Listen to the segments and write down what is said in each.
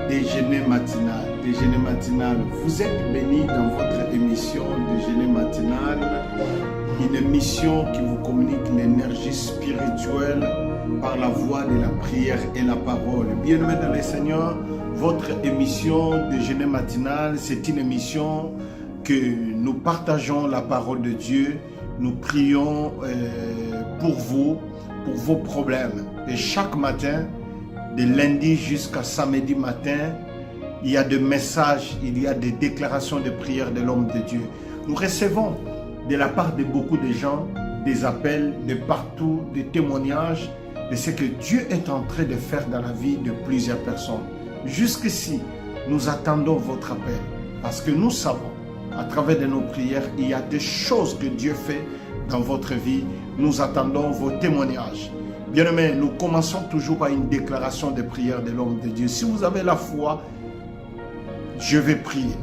Déjeuner matinal, déjeuner matinal. Vous êtes bénis dans votre émission Déjeuner matinal, une émission qui vous communique l'énergie spirituelle par la voie de la prière et la parole. Bien-aimés dans le Seigneur, votre émission Déjeuner matinal, c'est une émission que nous partageons la parole de Dieu, nous prions pour vous, pour vos problèmes. Et chaque matin, de lundi jusqu'à samedi matin, il y a des messages, il y a des déclarations de prière de l'homme de Dieu. Nous recevons de la part de beaucoup de gens des appels de partout, des témoignages de ce que Dieu est en train de faire dans la vie de plusieurs personnes. Jusqu'ici, nous attendons votre appel parce que nous savons, à travers de nos prières, il y a des choses que Dieu fait dans votre vie. Nous attendons vos témoignages. Bien-aimés, nous commençons toujours par une déclaration de prière de l'homme de Dieu. Si vous avez la foi, je vais prier.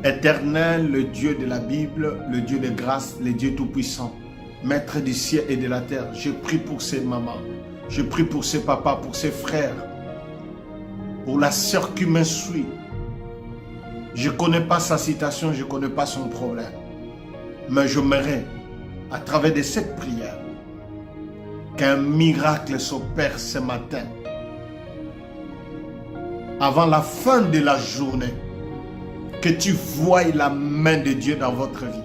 Éternel, le Dieu de la Bible, le Dieu de grâce, le Dieu tout-puissant, Maître du ciel et de la terre, je prie pour ces mamans, je prie pour ces papas, pour ces frères, pour la sœur qui me suit. Je ne connais pas sa situation, je ne connais pas son problème. Mais je m'aimerais, à travers de cette prière, qu'un miracle s'opère ce matin. Avant la fin de la journée, que tu voies la main de Dieu dans votre vie.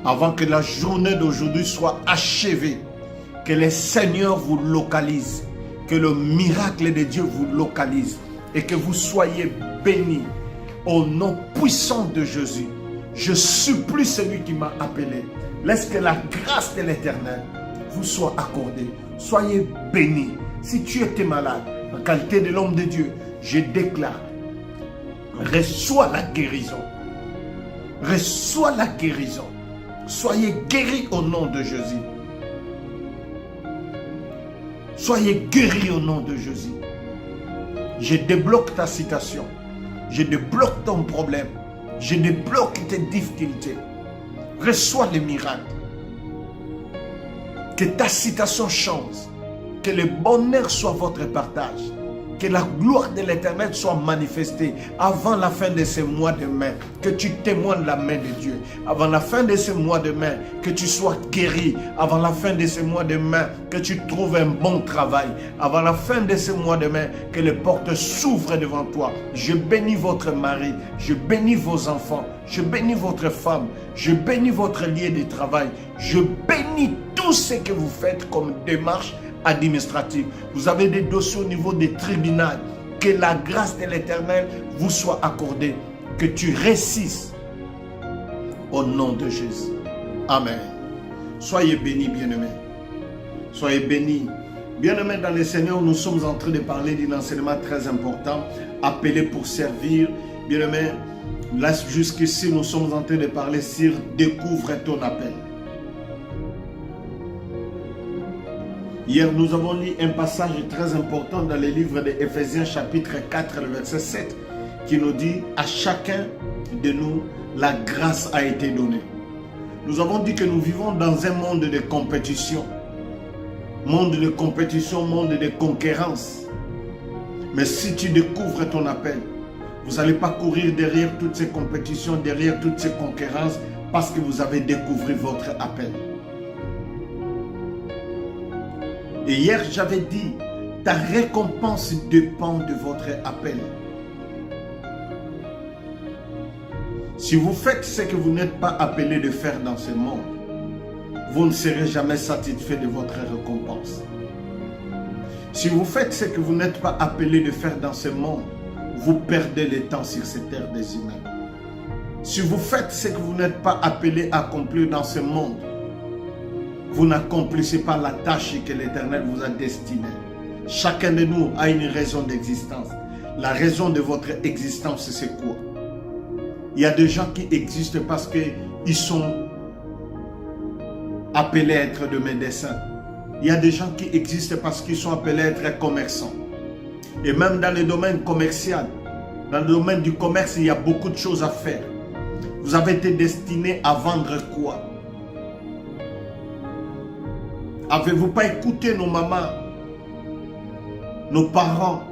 Avant que la journée d'aujourd'hui soit achevée, que le Seigneur vous localise, que le miracle de Dieu vous localise et que vous soyez bénis au nom puissant de Jésus. Je supplie celui qui m'a appelé. Laisse que la grâce de l'Éternel vous soit accordée. Soyez bénis. Si tu étais malade, en qualité de l'homme de Dieu, je déclare, reçois la guérison. Reçois la guérison. Soyez guéris au nom de Jésus. Soyez guéris au nom de Jésus. Je débloque ta situation. Je débloque ton problème. Je débloque tes difficultés. Reçois les miracles. Que ta situation change. Que le bonheur soit votre partage. Que la gloire de l'Éternel soit manifestée avant la fin de ce mois de mai. Que tu témoignes la main de Dieu. Avant la fin de ce mois de mai, que tu sois guéri. Avant la fin de ce mois de mai, que tu trouves un bon travail. Avant la fin de ce mois de mai, que les portes s'ouvrent devant toi. Je bénis votre mari. Je bénis vos enfants. Je bénis votre femme. Je bénis votre lieu de travail. Je bénis tout ce que vous faites comme démarche administrative. Vous avez des dossiers au niveau des tribunaux. Que la grâce de l'Éternel vous soit accordée. Que tu réussisses au nom de Jésus. Amen. Soyez bénis, bien-aimés. Soyez bénis. Bien-aimés dans le Seigneur, nous sommes en train de parler d'un enseignement très important. Appelé pour servir. Bien-aimés, là jusqu'ici, nous sommes en train de parler sur découvre ton appel. Hier, nous avons lu un passage très important dans le livre d'Éphésiens chapitre 4, le verset 7, qui nous dit « À chacun de nous, la grâce a été donnée ». Nous avons dit que nous vivons dans un monde de compétition. Monde de compétition, monde de concurrence. Mais si tu découvres ton appel, vous n'allez pas courir derrière toutes ces compétitions, derrière toutes ces concurrences, parce que vous avez découvert votre appel. Et hier, j'avais dit, ta récompense dépend de votre appel. Si vous faites ce que vous n'êtes pas appelé de faire dans ce monde, vous ne serez jamais satisfait de votre récompense. Si vous faites ce que vous n'êtes pas appelé de faire dans ce monde, vous perdez le temps sur cette terre des humains. Si vous faites ce que vous n'êtes pas appelé à accomplir dans ce monde, vous n'accomplissez pas la tâche que l'Éternel vous a destinée. Chacun de nous a une raison d'existence. La raison de votre existence, c'est quoi? Il y a des gens qui existent parce qu'ils sont appelés à être de médecins. Il y a des gens qui existent parce qu'ils sont appelés à être commerçants. Et même dans le domaine commercial, dans le domaine du commerce, il y a beaucoup de choses à faire. Vous avez été destiné à vendre quoi? Avez-vous pas écouté nos mamans, nos parents,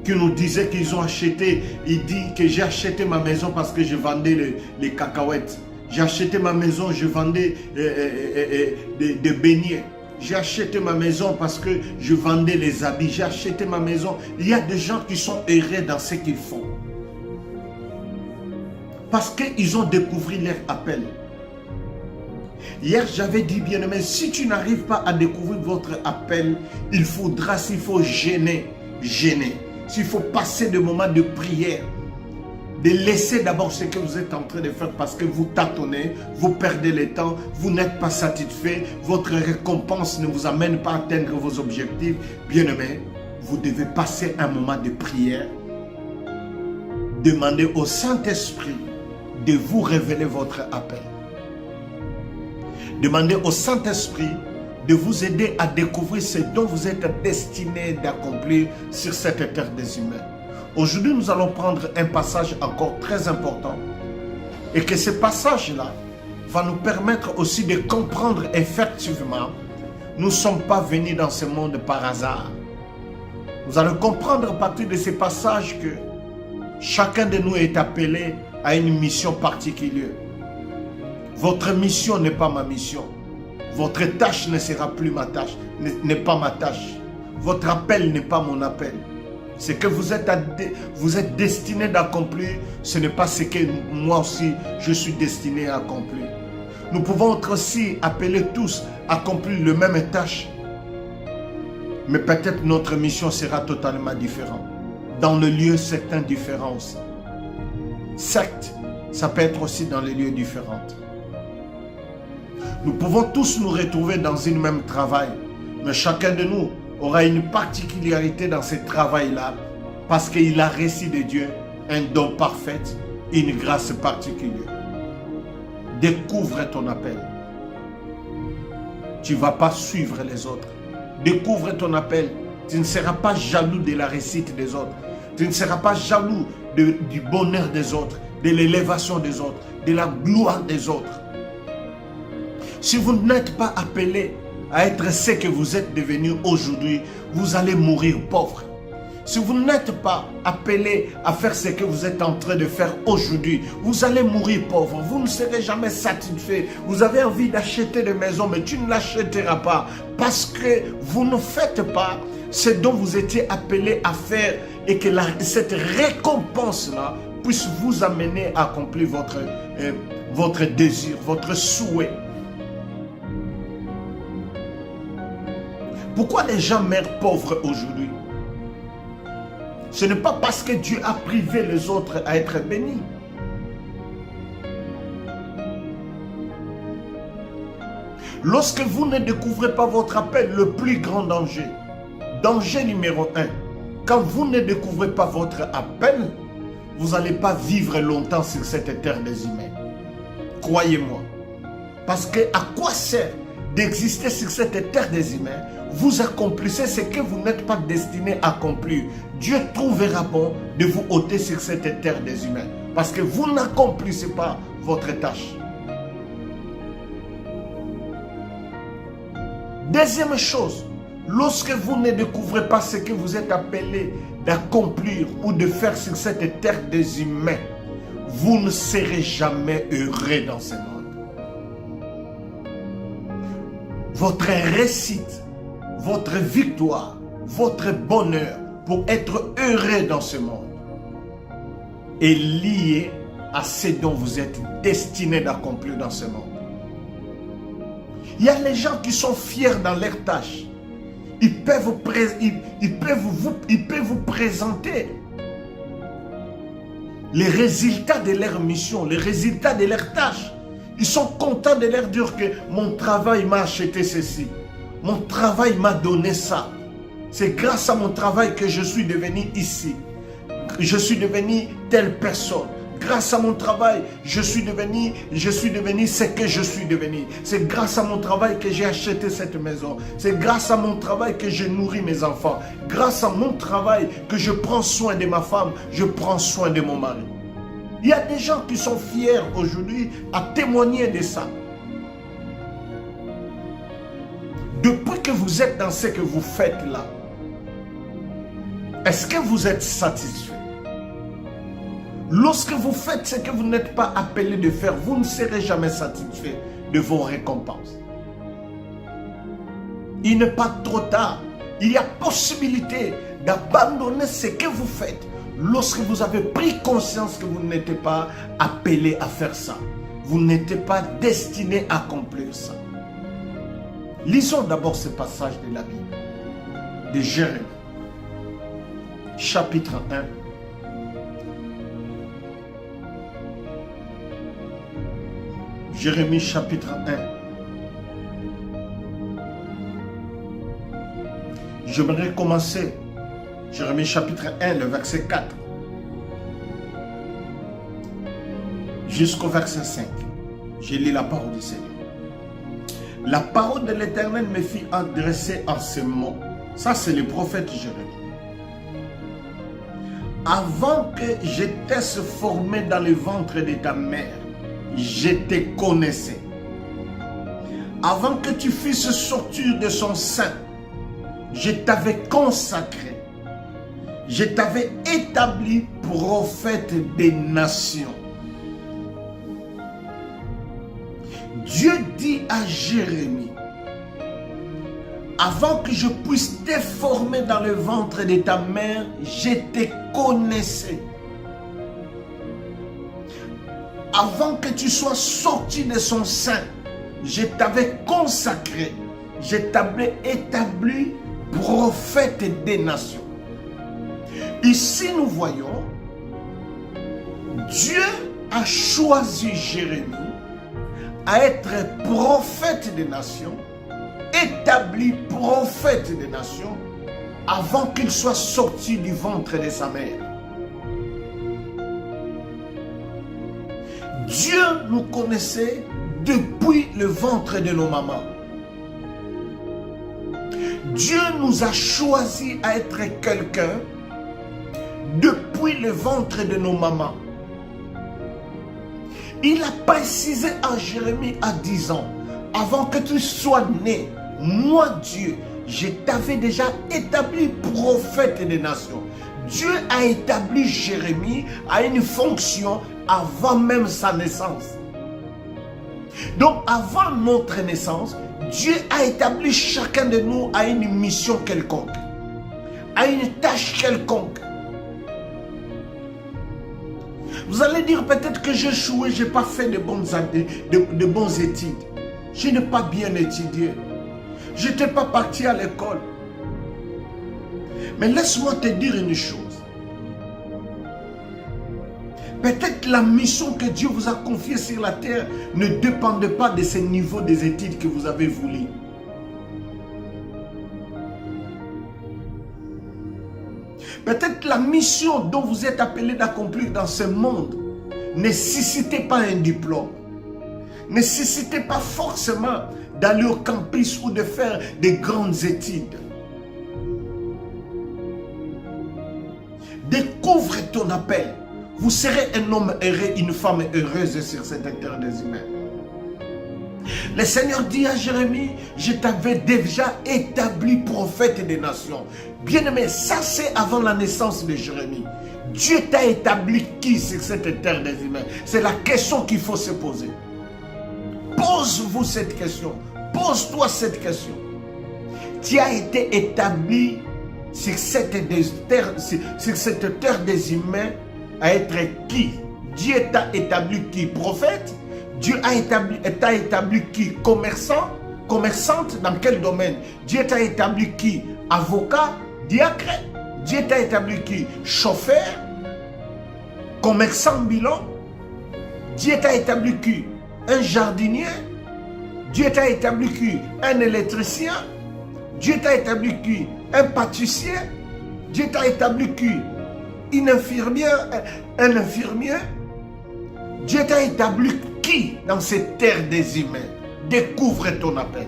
qui nous disaient qu'ils ont acheté. Il dit que j'ai acheté ma maison parce que je vendais les cacahuètes. J'ai acheté ma maison, je vendais des beignets. J'ai acheté ma maison parce que je vendais les habits. J'ai acheté ma maison. Il y a des gens qui sont heureux dans ce qu'ils font. Parce qu'ils ont découvert leur appel. Hier, j'avais dit, bien-aimé, si tu n'arrives pas à découvrir votre appel, il faudra, s'il faut gêner, s'il faut passer des moments de prière, de laisser d'abord ce que vous êtes en train de faire parce que vous tâtonnez, vous perdez le temps, vous n'êtes pas satisfait, votre récompense ne vous amène pas à atteindre vos objectifs. Bien-aimé, vous devez passer un moment de prière, demander au Saint-Esprit de vous révéler votre appel. Demandez au Saint-Esprit de vous aider à découvrir ce dont vous êtes destiné d'accomplir sur cette terre des humains. Aujourd'hui, nous allons prendre un passage encore très important et que ce passage-là va nous permettre aussi de comprendre effectivement, nous ne sommes pas venus dans ce monde par hasard. Nous allons comprendre à partir de ce passage que chacun de nous est appelé à une mission particulière. Votre mission n'est pas ma mission. Votre tâche ne sera plus ma tâche, n'est pas ma tâche. Votre appel n'est pas mon appel. Ce que vous êtes destiné d'accomplir, ce n'est pas ce que moi aussi je suis destiné à accomplir. Nous pouvons être aussi appelés tous à accomplir la même tâche. Mais peut-être notre mission sera totalement différente. Dans le lieu, certains différents aussi. Certes, ça peut être aussi dans les lieux différents. Nous pouvons tous nous retrouver dans un même travail, mais chacun de nous aura une particularité dans ce travail-là parce qu'il a reçu de Dieu un don parfait, une grâce particulière. Découvre ton appel. Tu ne vas pas suivre les autres. Découvre ton appel. Tu ne seras pas jaloux de la réussite des autres. Tu ne seras pas jaloux du bonheur des autres, de l'élévation des autres, de la gloire des autres. Si vous n'êtes pas appelé à être ce que vous êtes devenu aujourd'hui, vous allez mourir pauvre. Si vous n'êtes pas appelé à faire ce que vous êtes en train de faire aujourd'hui, vous allez mourir pauvre. Vous ne serez jamais satisfait. Vous avez envie d'acheter des maisons, mais tu ne l'achèteras pas parce que vous ne faites pas ce dont vous étiez appelé à faire et que cette récompense-là puisse vous amener à accomplir votre désir, votre souhait. Pourquoi les gens meurent pauvres aujourd'hui? Ce n'est pas parce que Dieu a privé les autres à être bénis. Lorsque vous ne découvrez pas votre appel, le plus grand danger, danger numéro 1, quand vous ne découvrez pas votre appel, vous n'allez pas vivre longtemps sur cette terre des humains. Croyez-moi. Parce que à quoi sert d'exister sur cette terre des humains? Vous accomplissez ce que vous n'êtes pas destiné à accomplir. Dieu trouvera bon de vous ôter sur cette terre des humains. Parce que vous n'accomplissez pas votre tâche. Deuxième chose, lorsque vous ne découvrez pas ce que vous êtes appelé d'accomplir ou de faire sur cette terre des humains, vous ne serez jamais heureux dans ce monde. Votre réussite, votre victoire, votre bonheur pour être heureux dans ce monde est lié à ce dont vous êtes destiné d'accomplir dans ce monde. Il y a les gens qui sont fiers dans leurs tâches. Ils peuvent vous présenter les résultats de leur mission, les résultats de leurs tâches. Ils sont contents de leur dire que mon travail m'a acheté ceci. Mon travail m'a donné ça. C'est grâce à mon travail que je suis devenu ici. Je suis devenu telle personne. Grâce à mon travail, je suis devenu ce que je suis devenu. C'est grâce à mon travail que j'ai acheté cette maison. C'est grâce à mon travail que je nourris mes enfants. Grâce à mon travail que je prends soin de ma femme, je prends soin de mon mari. Il y a des gens qui sont fiers aujourd'hui à témoigner de ça. Depuis que vous êtes dans ce que vous faites là, Est-ce que vous êtes satisfait? Lorsque vous faites ce que vous n'êtes pas appelé de faire, vous ne serez jamais satisfait de vos récompenses. Il n'est pas trop tard. Il y a possibilité d'abandonner ce que vous faites lorsque vous avez pris conscience que vous n'étiez pas appelé à faire ça. Vous n'étiez pas destiné à accomplir ça. Lisons d'abord ce passage de la Bible, de Jérémie, chapitre 1. Jérémie chapitre 1. J'aimerais commencer. Jérémie chapitre 1, le verset 4. Jusqu'au verset 5. J'ai lu la parole du Seigneur. La parole de l'Éternel me fit adresser en ces mots. Ça, c'est le prophète Jérémie. Avant que j'étais formé dans le ventre de ta mère, je te connaissais. Avant que tu fusses sortir de son sein, je t'avais consacré. Je t'avais établi prophète des nations. Dieu dit à Jérémie, avant que je puisse te former dans le ventre de ta mère, je te connaissais. Avant que tu sois sorti de son sein, je t'avais consacré, je t'avais établi prophète des nations. Ici nous voyons, Dieu a choisi Jérémie à être prophète des nations, établi prophète des nations, avant qu'il soit sorti du ventre de sa mère. Dieu nous connaissait depuis le ventre de nos mamans. Dieu nous a choisi à être quelqu'un depuis le ventre de nos mamans. Il a précisé à Jérémie à 10 ans, avant que tu sois né, moi Dieu, je t'avais déjà établi prophète des nations. Dieu a établi Jérémie à une fonction avant même sa naissance. Donc avant notre naissance, Dieu a établi chacun de nous à une mission quelconque, à une tâche quelconque. Vous allez dire peut-être que j'ai échoué, je n'ai pas fait de bonnes études. Je n'ai pas bien étudié. Je n'étais pas parti à l'école. Mais laisse-moi te dire une chose. Peut-être la mission que Dieu vous a confiée sur la terre ne dépendait pas de ce niveau des études que vous avez voulu. Peut-être la mission dont vous êtes appelé d'accomplir dans ce monde ne nécessitait pas un diplôme. Ne nécessitait pas forcément d'aller au campus ou de faire des grandes études. Découvre ton appel. Vous serez un homme heureux, une femme heureuse sur cette terre des humains. Le Seigneur dit à Jérémie, je t'avais déjà établi prophète des nations. Bien-aimé, ça c'est avant la naissance de Jérémie. Dieu t'a établi qui sur cette terre des humains? C'est la question qu'il faut se poser. Pose-vous cette question. Pose-toi cette question. Tu as été établi sur cette terre des humains à être qui? Dieu t'a établi qui? Prophète? Dieu t'a établi qui? Commerçant? Commerçante dans quel domaine? Dieu t'a établi qui? Avocat? Diacre? Dieu t'a établi qui? Chauffeur? Commerçant bilan? Dieu t'a établi qui? Un jardinier? Dieu t'a établi qui? Un électricien? Dieu t'a établi qui? Un pâtissier? Dieu t'a établi qui? Une infirmière? Un infirmier? Dieu t'a établi qui dans cette terre des humains? Découvre ton appel.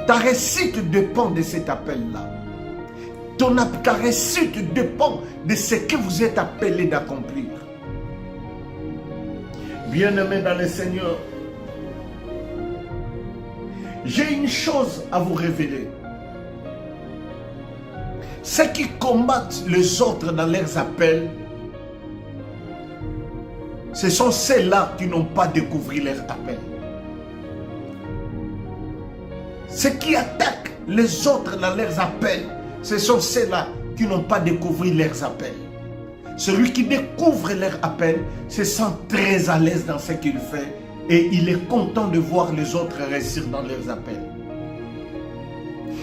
Ta réussite dépend de cet appel-là. Ta réussite dépend de ce que vous êtes appelé d'accomplir. Bien-aimés dans le Seigneur, j'ai une chose à vous révéler. Ceux qui combattent les autres dans leurs appels, ce sont ceux-là qui n'ont pas découvert leur appel. Ceux qui attaquent les autres dans leurs appels, ce sont ceux-là qui n'ont pas découvert leurs appels. Celui qui découvre leur appel se sent très à l'aise dans ce qu'il fait et il est content de voir les autres réussir dans leurs appels.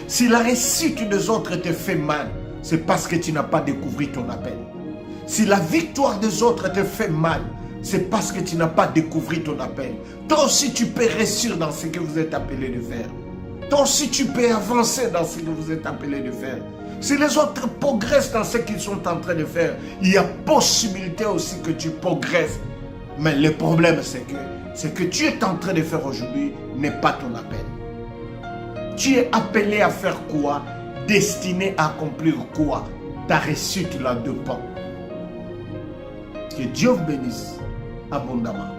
Si la réussite des autres te fait mal, c'est parce que tu n'as pas découvert ton appel. Si la victoire des autres te fait mal, c'est parce que tu n'as pas découvert ton appel. Toi aussi tu peux réussir dans ce que vous êtes appelé de faire. Toi aussi tu peux avancer dans ce que vous êtes appelé de faire. Si les autres progressent dans ce qu'ils sont en train de faire, il y a possibilité aussi que tu progresses. Mais le problème, c'est que ce que tu es en train de faire aujourd'hui n'est pas ton appel. Tu es appelé à faire quoi? Destiné à accomplir quoi? Ta réussite là dépend. Que Dieu vous bénisse abondamment.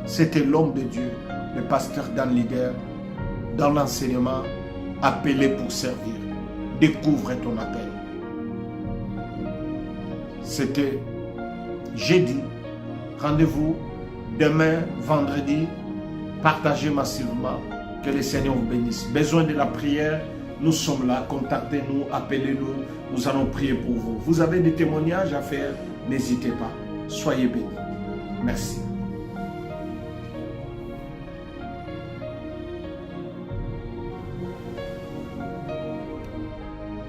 C'était l'homme de Dieu, le pasteur Dan Leader, dans l'enseignement, appelé pour servir. Découvre ton appel. C'était jeudi. Rendez-vous demain, vendredi. Partagez massivement. Que le Seigneur vous bénisse. Besoin de la prière, nous sommes là. Contactez-nous, appelez-nous. Nous allons prier pour vous. Vous avez des témoignages à faire, n'hésitez pas. Soyez bénis. Merci.